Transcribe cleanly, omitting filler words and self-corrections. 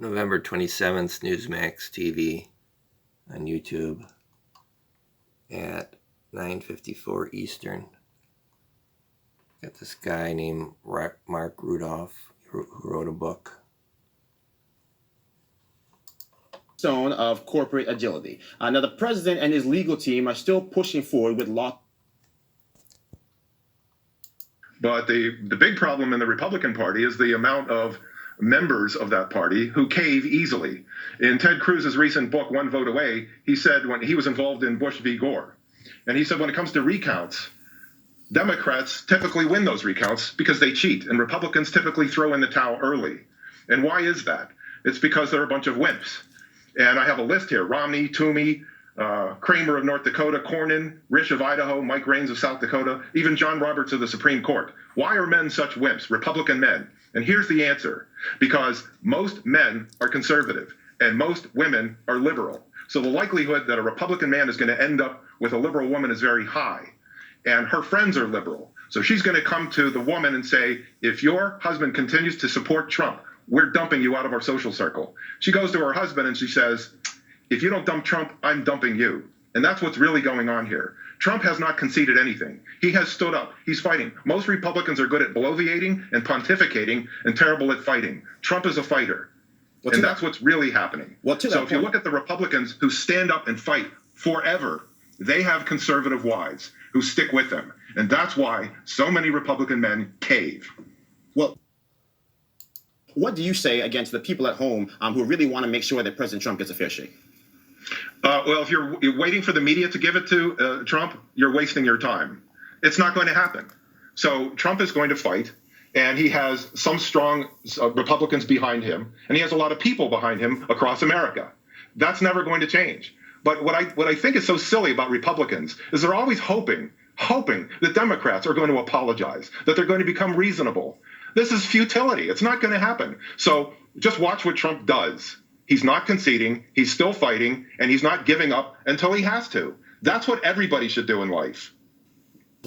November 27th, Newsmax TV on YouTube at 9:54 Eastern. Got this guy named Mark Rudolph who wrote a book. Stone of corporate agility. Now, the president and his legal team are still pushing forward with law. But the big problem in the Republican Party is the amount of members of that party who cave easily. In Ted Cruz's recent book, One Vote Away, he said when he was involved in Bush v. Gore, and he said when it comes to recounts, Democrats typically win those recounts because they cheat, and Republicans typically throw in the towel early. And why is that? It's because they're a bunch of wimps. And I have a list here: Romney, Toomey, Kramer of North Dakota, Cornyn, Risch of Idaho, Mike Raines of South Dakota, even John Roberts of the Supreme Court. Why are men such wimps, Republican men? And here's the answer: because most men are conservative and most women are liberal. So the likelihood that a Republican man is going to end up with a liberal woman is very high. And her friends are liberal. So she's going to come to the woman and say, if your husband continues to support Trump, we're dumping you out of our social circle. She goes to her husband and she says, if you don't dump Trump, I'm dumping you. And that's what's really going on here. Trump has not conceded anything. He has stood up. He's fighting. Most Republicans are good at bloviating and pontificating and terrible at fighting. Trump is a fighter. And that's what's really happening. So if you look at the Republicans who stand up and fight forever, they have conservative wives who stick with them. And that's why so many Republican men cave. Well, what do you say against the people at home who really want to make sure that President Trump gets a fair shake? Well, if you're waiting for the media to give it to Trump, you're wasting your time. It's not going to happen. So Trump is going to fight, and he has some strong Republicans behind him, and he has a lot of people behind him across America. That's never going to change. But what I think is so silly about Republicans is they're always hoping that Democrats are going to apologize, that they're going to become reasonable. This is futility. It's not going to happen. So just watch what Trump does. He's not conceding, he's still fighting, and he's not giving up until he has to. That's what everybody should do in life.